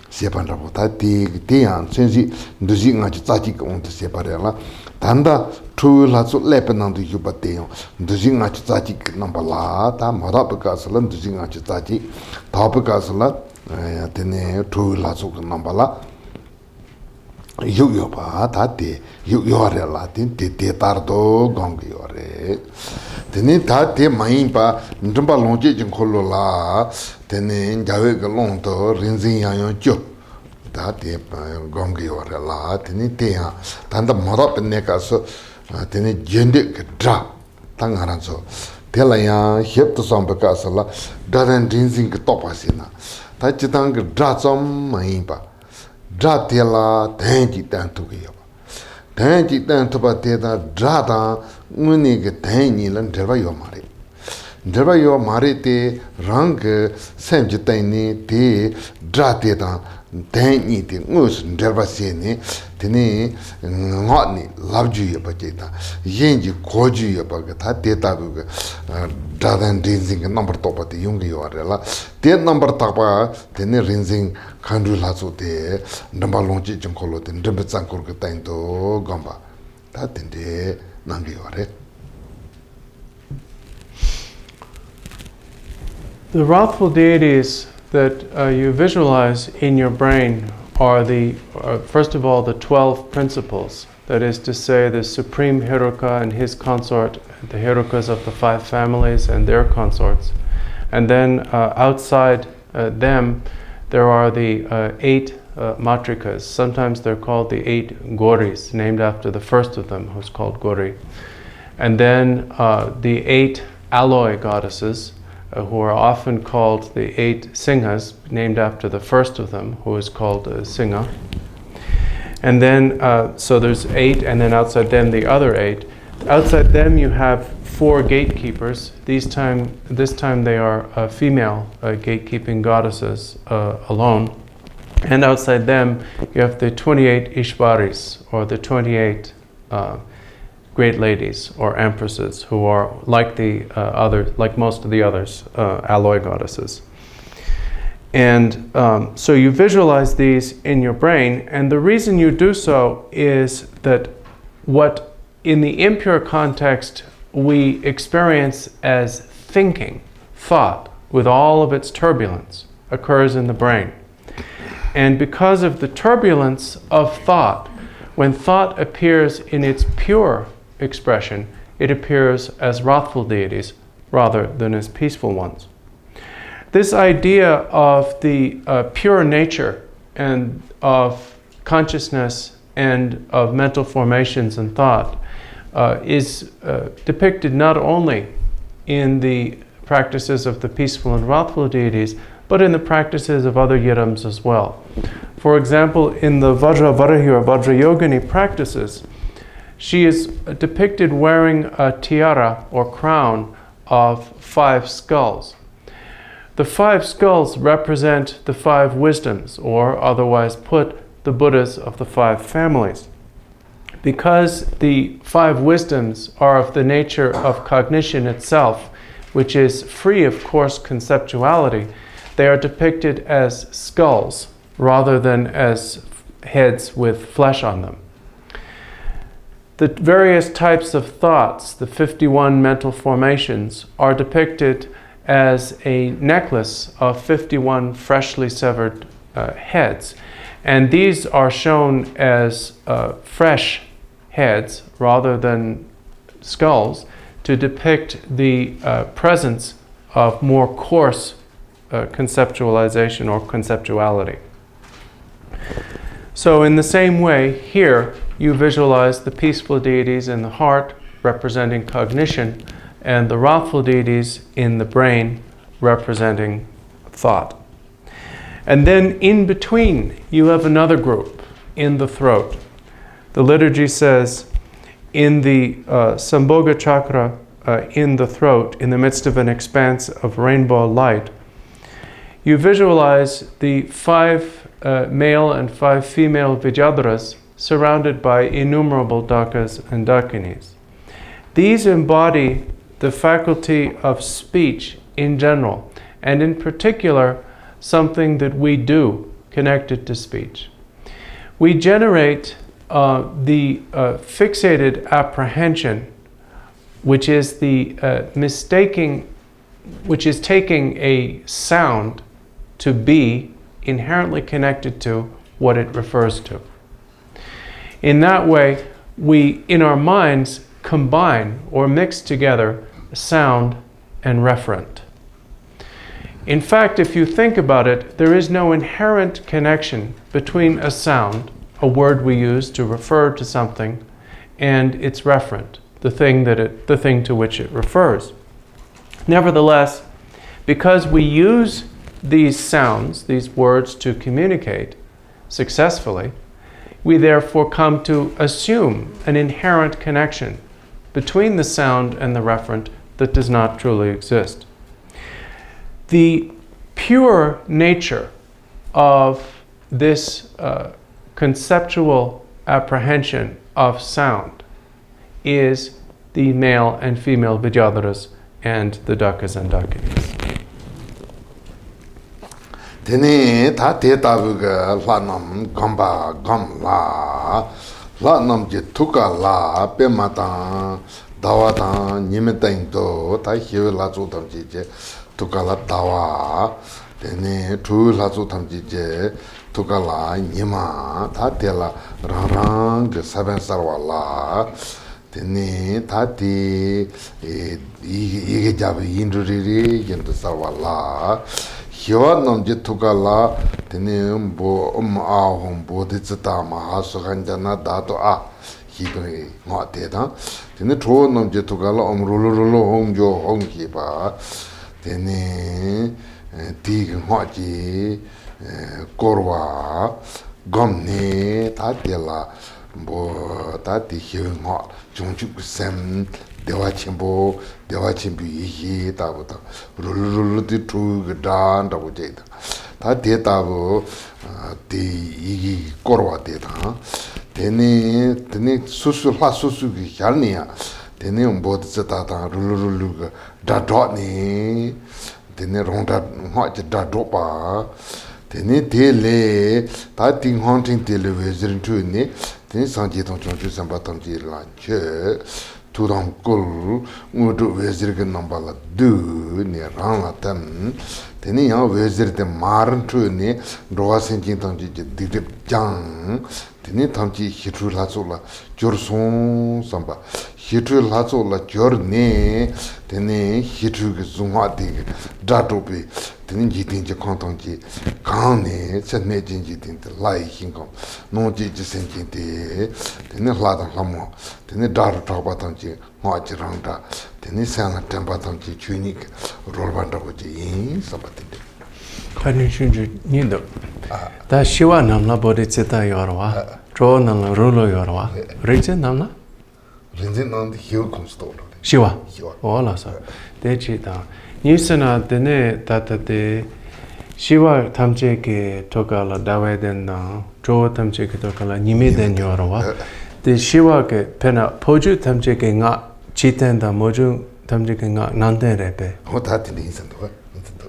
세반라 보다 대한 sensi ndoji nga chi on te separela tanda 투라서 레페난도 유바테요 ndoji nga chi nambala ta marabgasla ndoji nga chi 답gasla tene 투라서 nambala 요요바 다데 요요레라 틴테 tardo gongyore tene tate maimpa ndumba lonje jin kholola tene jawe galonto rinzin yayo jo tate gongyore la tene teya tanda marap nekaso tene jende dra tangaranso telaya hepto sambakasala daran rinzin ke topasina ta chitang dra som maimpa dra tela tenji tantugiyo tenji tantuba teta dra ta nguni ke tenji lan drva yo mare te rang semji teni te dra teta tenji te ngus drva se ne teni ngani labju yo pa cheta yenji koju yo pa ta teta bu dra dan rinzing number topa te yungi yo arela te number tapa teni rinzing kandu lazo te ndamba longchi chungkolo te ndamba tsangkol ke tainto gamba ta tende nangi yo are. The wrathful deities that you visualize in your brain are first of all, the 12 principles. That is to say, the supreme Heruka and his consort, the Herukas of the 5 families and their consorts. And then outside them, there are the 8 matrikas. Sometimes they're called the 8 goris, named after the first of them, who's called Gori. And then the 8 alloy goddesses, who are often called the 8 Singhas, named after the first of them, who is called Singha. And then, so there's 8, and then outside them the other 8. Outside them you have 4 gatekeepers. This time they are female gatekeeping goddesses alone. And outside them you have the 28 Ishvaris, or the 28 great ladies or empresses, who are like most of the others, alloy goddesses. And so you visualize these in your brain, and the reason you do so is that what in the impure context we experience as thinking, thought, with all of its turbulence, occurs in the brain. And because of the turbulence of thought, When thought appears in its pure expression, it appears as wrathful deities rather than as peaceful ones. This idea of the pure nature and of consciousness and of mental formations and thought is depicted not only in the practices of the peaceful and wrathful deities, but in the practices of other yidams as well. For example, in the Vajravarahi or Vajrayogini practices, she is depicted wearing a tiara or crown of 5 skulls. The 5 skulls represent the 5 wisdoms, or otherwise put, the Buddhas of the 5 families. Because the 5 wisdoms are of the nature of cognition itself, which is free of coarse conceptuality, they are depicted as skulls rather than as heads with flesh on them. The various types of thoughts, the 51 mental formations, are depicted as a necklace of 51 freshly severed heads. And these are shown as fresh heads rather than skulls to depict the presence of more coarse conceptualization or conceptuality. So in the same way, here you visualize the peaceful deities in the heart representing cognition and the wrathful deities in the brain representing thought. And then in between you have another group in the throat. The liturgy says in the Sambhoga chakra in the throat, in the midst of an expanse of rainbow light, you visualize the 5 male and 5 female Vidyadharas surrounded by innumerable Dakas and Dakinis. These embody the faculty of speech in general, and in particular, something that we do connected to speech. We generate the fixated apprehension, which is the which is taking a sound to be inherently connected to what it refers to. In that way, we, in our minds, combine or mix together sound and referent. In fact, if you think about it, there is no inherent connection between a sound, a word we use to refer to something, and its referent, the thing to which it refers. Nevertheless, because we use these sounds, these words, to communicate successfully, we therefore come to assume an inherent connection between the sound and the referent that does not truly exist. The pure nature of this conceptual apprehension of sound is the male and female Vidyadharas and the Dakas and Dakinis. Tene ta te tabuga lanam gamba gamla lanam je tuka la pemata dawata nimetang do ta hiwe la zu tam je tuka la dawa tene tu la zu tam je tuka la nima ta te la rang ge saben sarwa la tene ta te ige jabe induriri yendo sarwa la Hiwa namje tukala tene ahom bodhicitta mahasuganjana dato hibe ngote da tene cho namje tukala rulu hongjo hongki ba tene dig ngoji korwa gomne tatela bo tati hiwe ngo jongchuk sem dewa chimbo ihi tabuta rulu di tu dan tabu jeta ta de tabu de igi korwa de ta tene susu ki khalniya tene umbod zeta ta rulu da dot ni tene ronda ma da dot pa tene de le ta ting hunting de le vezrin tu ni tene sanje tong chong chu samba tam ji la che Tudam Kul, Mudu Vezirga Nambala Du, near Ranlatam, Tenia Vezir the Maran Truni, Roasin Jintanji, Didip Jang, Tini Tamji Hitu Lazola, Jorson Samba, Hitu Lazola, Jorne, Tene Hitu Zumati, Datopi, Tini Jitinja Kontanji, Kane, Sene Jinjitin, Lai Hinkom, no Jiji Senjinte, Tene Lada Lamo, Tene Dara Tabatanji, Machiranda, Tene Sana Tempatanji, Chunik, Rolbandaji, Sabatinde. Kanishinju Nido. Da Shiva Namla Bodhicitta Yorwa, Dro Namla Rulo Yorwa, Rinzin Namla? Rinzin on the hill comes to Shiva. Shiva. Ola so. Dechita. Nisana Dene Tata de Shiva Tamcheki Tokala Dawe Den Dro Tamcheki Tokala Nime Den Yorwa. The Shiva ke Pena Poju Tamcheki Nga Chiten da Moju Tamcheki Nga Nanden Repe. What that in instant?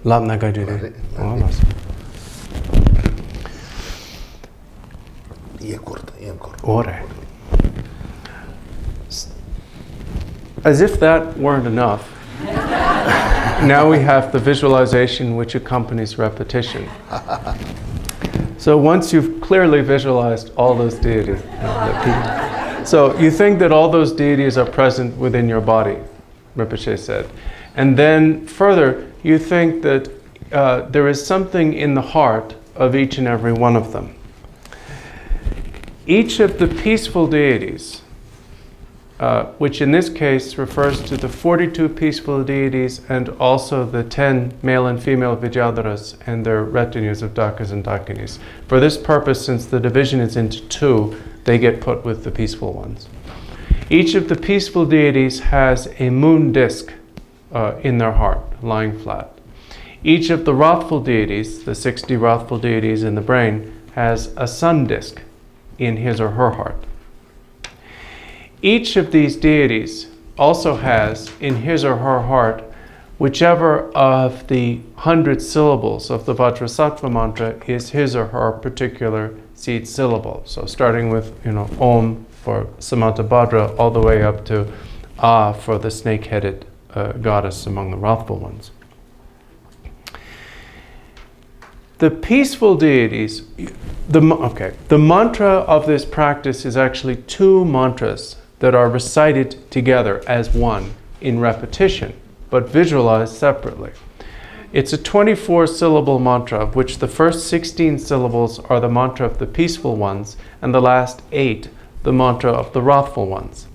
Lab Nagajiri. Ola so. Ore. As if that weren't enough, now we have the visualization which accompanies repetition. So once you've clearly visualized all those deities, so you think that all those deities are present within your body, Rinpoche said. And then further, you think that there is something in the heart of each and every one of them. Each of the peaceful deities, which in this case refers to the 42 peaceful deities and also the 10 male and female Vidyadharas and their retinues of Dakas and Dakinis. For this purpose, since the division is into two, they get put with the peaceful ones. Each of the peaceful deities has a moon disk in their heart, lying flat. Each of the wrathful deities, the 60 wrathful deities in the brain, has a sun disk in his or her heart. Each of these deities also has in his or her heart whichever of the 100 syllables of the Vajrasattva mantra is his or her particular seed syllable. So starting with Om for Shamatha Bhadra all the way up to Ah for the snake-headed goddess among the wrathful ones. The peaceful deities, the mantra of this practice is actually two mantras that are recited together as one in repetition, but visualized separately. It's a 24-syllable mantra, of which the first 16 syllables are the mantra of the peaceful ones, and the last 8, the mantra of the wrathful ones.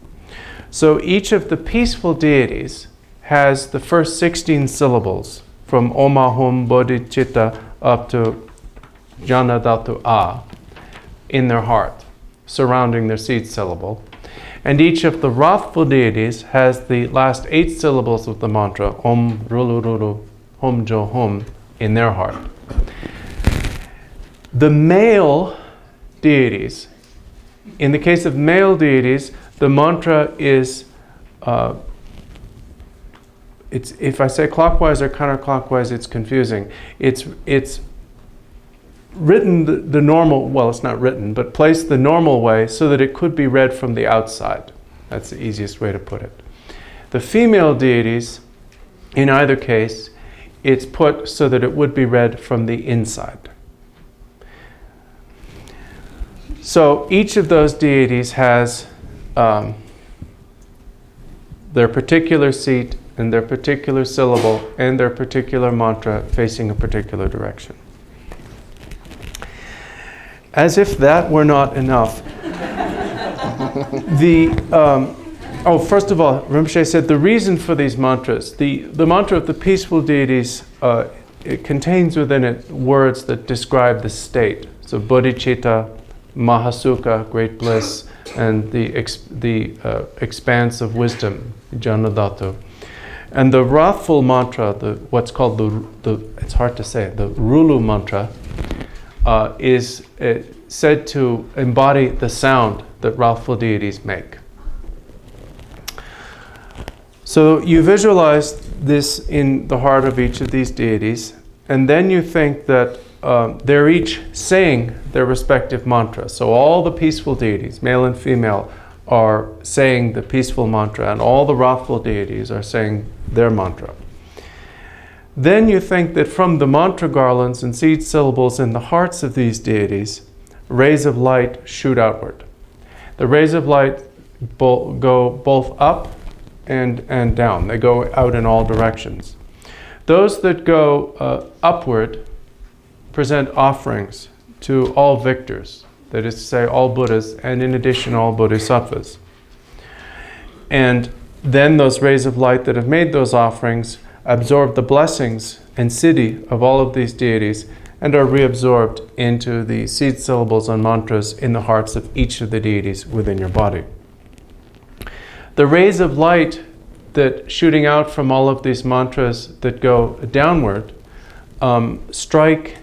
So each of the peaceful deities has the first 16 syllables, from Om Ahum Bodhicitta up to Jana Dhatu A, in their heart, surrounding their seed syllable. And each of the wrathful deities has the last 8 syllables of the mantra, Om Rulu Rulu, Hum Jo Hum, in their heart. The male deities, in the case of male deities, the mantra is, if I say clockwise or counterclockwise, it's confusing. It's written the normal, well, it's not written, but placed the normal way so that it could be read from the outside. That's the easiest way to put it. The female deities, in either case, it's put so that it would be read from the inside. So each of those deities has their particular seat and their particular syllable and their particular mantra facing a particular direction. As if that were not enough, first of all, Rinpoche said the reason for these mantras, the mantra of the peaceful deities, it contains within it words that describe the state. So bodhicitta, mahasukha, great bliss, and the expanse of wisdom, janadhatu. And the wrathful mantra, what's called it's hard to say, the Rulu mantra, is said to embody the sound that wrathful deities make. So you visualize this in the heart of each of these deities, and then you think that they're each saying their respective mantra. So all the peaceful deities, male and female, are saying the peaceful mantra, and all the wrathful deities are saying their mantra. Then you think that from the mantra garlands and seed syllables in the hearts of these deities, rays of light shoot outward. The rays of light go both up and down. They go out in all directions. Those that go upward present offerings to all victors, that is to say, all Buddhas, and in addition, all Bodhisattvas. And then those rays of light that have made those offerings absorb the blessings and siddhi of all of these deities and are reabsorbed into the seed syllables and mantras in the hearts of each of the deities within your body. The rays of light that shooting out from all of these mantras that go downward strike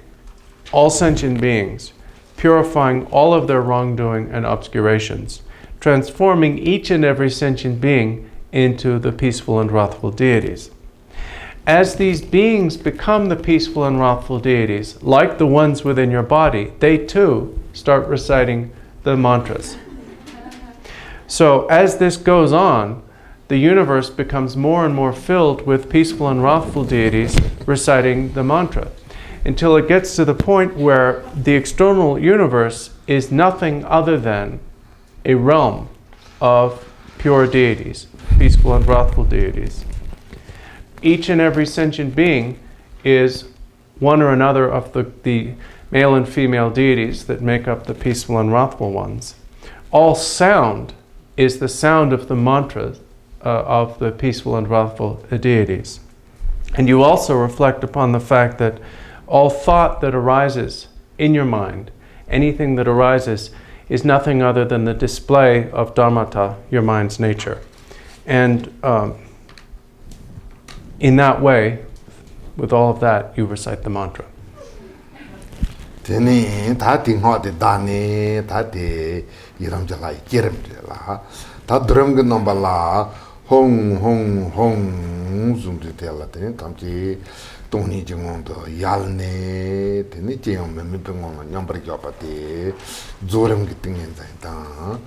all sentient beings, purifying all of their wrongdoing and obscurations, transforming each and every sentient being into the peaceful and wrathful deities. As these beings become the peaceful and wrathful deities, like the ones within your body, they too start reciting the mantras. So as this goes on, the universe becomes more and more filled with peaceful and wrathful deities reciting the mantra, until it gets to the point where the external universe is nothing other than a realm of pure deities, peaceful and wrathful deities. Each and every sentient being is one or another of the male and female deities that make up the peaceful and wrathful ones. All sound is the sound of the mantras of the peaceful and wrathful deities. And you also reflect upon the fact that all thought that arises in your mind, anything that arises, is nothing other than the display of Dharmata, your mind's nature. And in that way, with all of that, you recite the mantra. Tene ta tingho de dane ta de yiram jala yiram jala ta drum ge nombala hong hong hong zum de tela tene tamji toni jingong do yalne tene jeng me me pengon nyambar gyopa de zoram ge tingen zai ta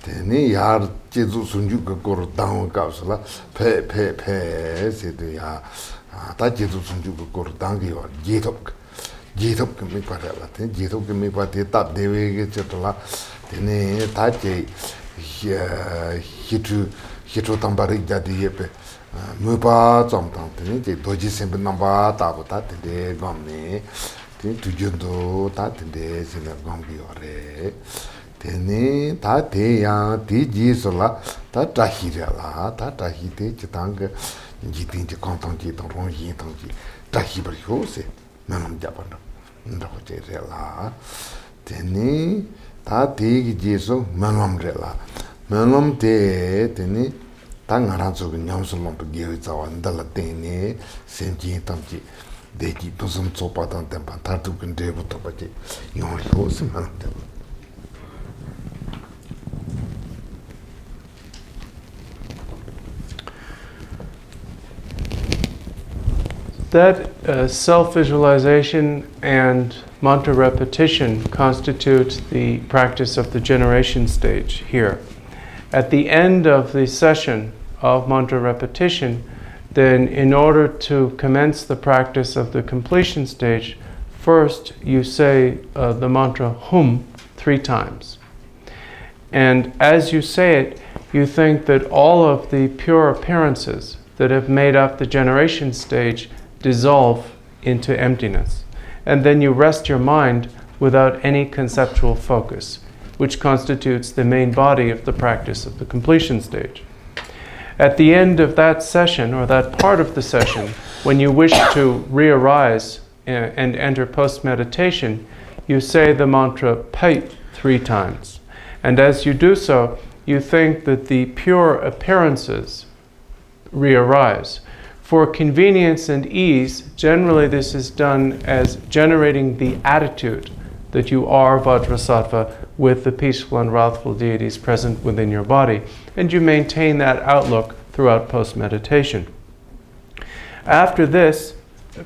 tene yar jeju sunju ge gor dang kapsala pe se de ya ta jeju sunju ge gor dang ge yo jedop jithop ke me parela te jithop ke me pate tap dewe ge chetla tene ta che hitu tambari jadi yepe me pa chom tang tene je doji sembe namba ta ta de gomne te tujundo ta de sine gombi ore tene ta de ya ti ji sola ta ta hirela ta hi te chitang ji tin je kontong ji tong rong yi tong ji ta hi ber ho se manam japanda ndaho che rela teni ta ti ji so manam rela manam te teni ta ngara zo nyam so lom ge wi zawa ndala teni senji tam ji de ji to som so pa tan tem pa ta tu kun de bu to pa ji yo ho se manam te. That self-visualization and mantra repetition constitute the practice of the generation stage here. At the end of the session of mantra repetition, then in order to commence the practice of the completion stage, first you say the mantra Hum 3 times. And as you say it, you think that all of the pure appearances that have made up the generation stage dissolve into emptiness. And then you rest your mind without any conceptual focus, which constitutes the main body of the practice of the completion stage. At the end of that session, or that part of the session, when you wish to re-arise and enter post-meditation, you say the mantra Pait 3 times. And as you do so, you think that the pure appearances re-arise. For convenience and ease, generally this is done as generating the attitude that you are Vajrasattva with the peaceful and wrathful deities present within your body, and you maintain that outlook throughout post-meditation. After this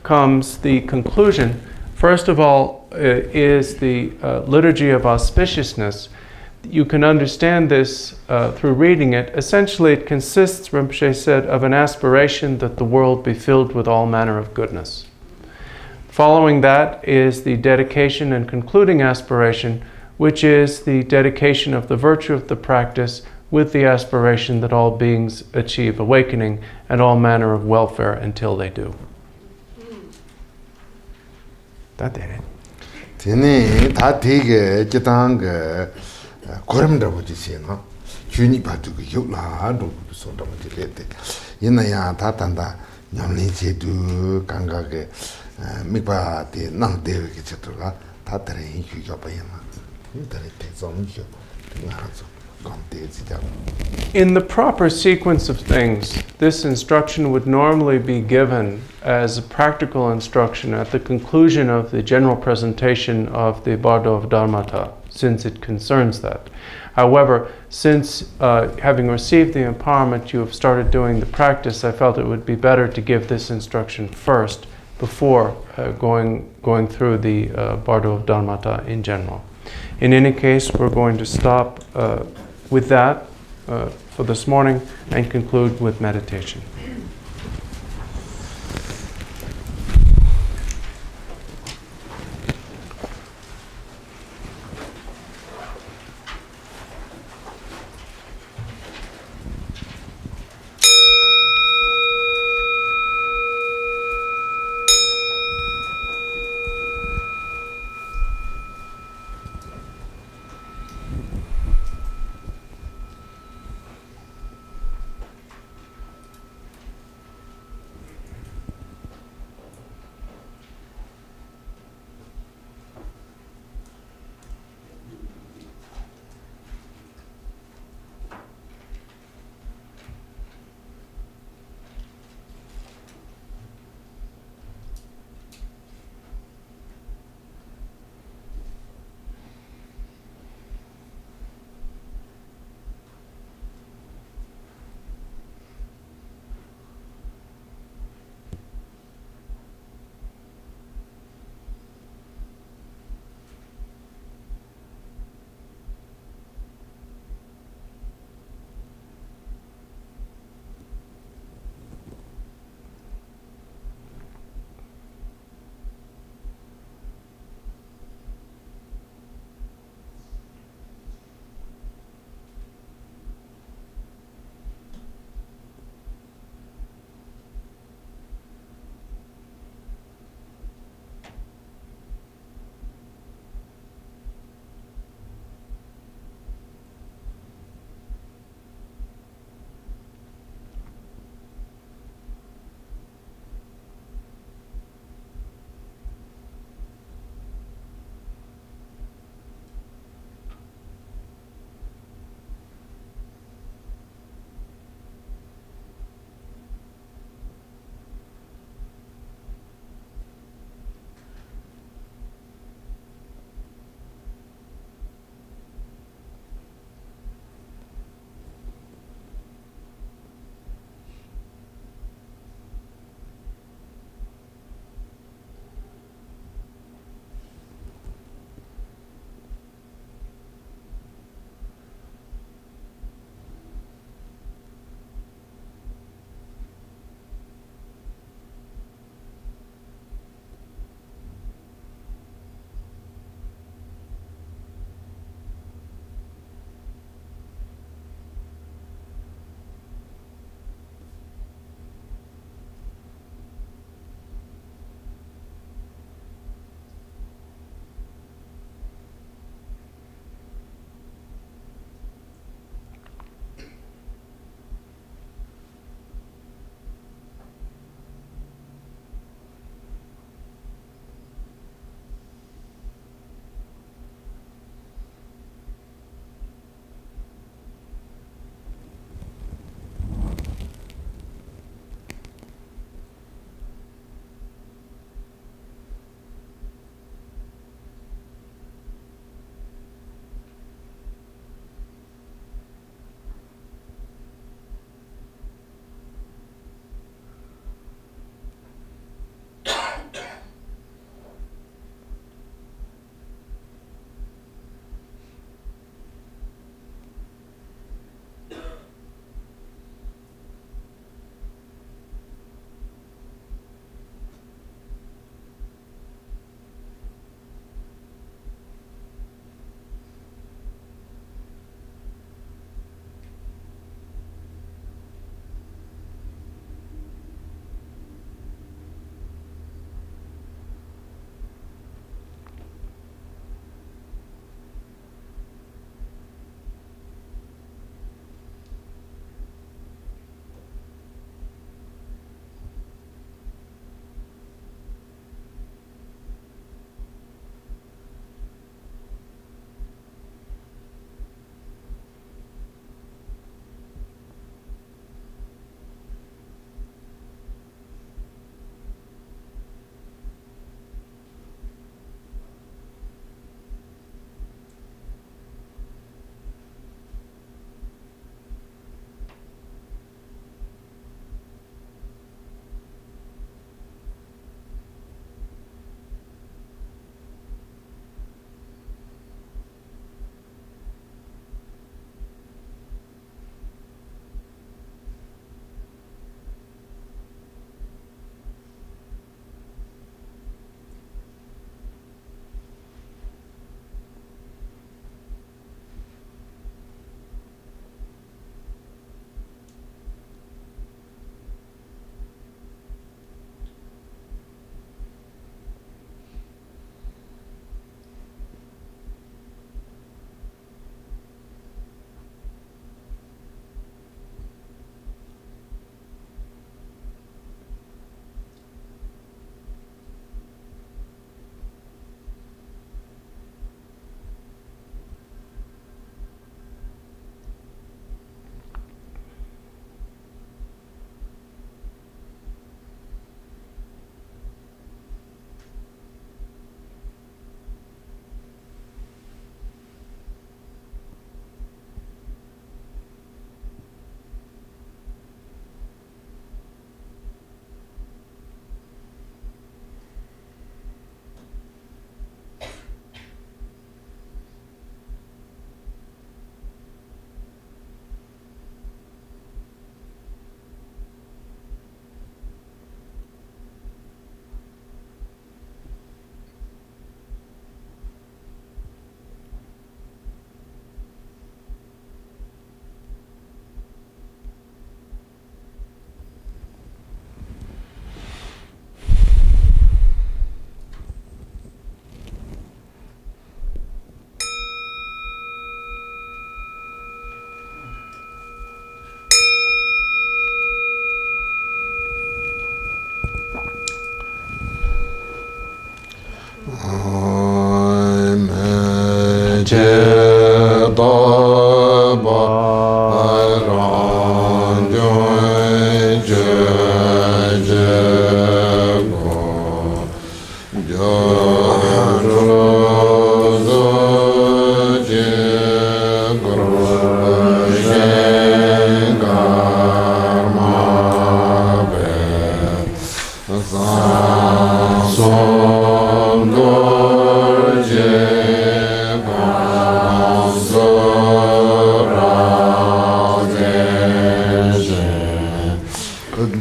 comes the conclusion. First of all is the liturgy of auspiciousness you can understand this through reading it. Essentially, it consists, Rinpoche said, of an aspiration that the world be filled with all manner of goodness. Following that is the dedication and concluding aspiration, which is the dedication of the virtue of the practice with the aspiration that all beings achieve awakening and all manner of welfare until they do. That did it. Tene ta tege jitang koram da bu ji na juni ba du yu la do so da ji le de yin ya ta tan da nyam ni je du kang ga ge mi ba de nang de ge che to la ta de yin yu yo ba yin ma ni de te zo mi yo na zo kon de ji da. In the proper sequence of things, this instruction would normally be given as a practical instruction at the conclusion of the general presentation of the Bardo of Dharmata, since it concerns that. However, since having received the empowerment, you have started doing the practice, I felt it would be better to give this instruction first before going through the Bardo of Dharmata in general. In any case, we're going to stop with that for this morning and conclude with meditation.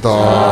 Da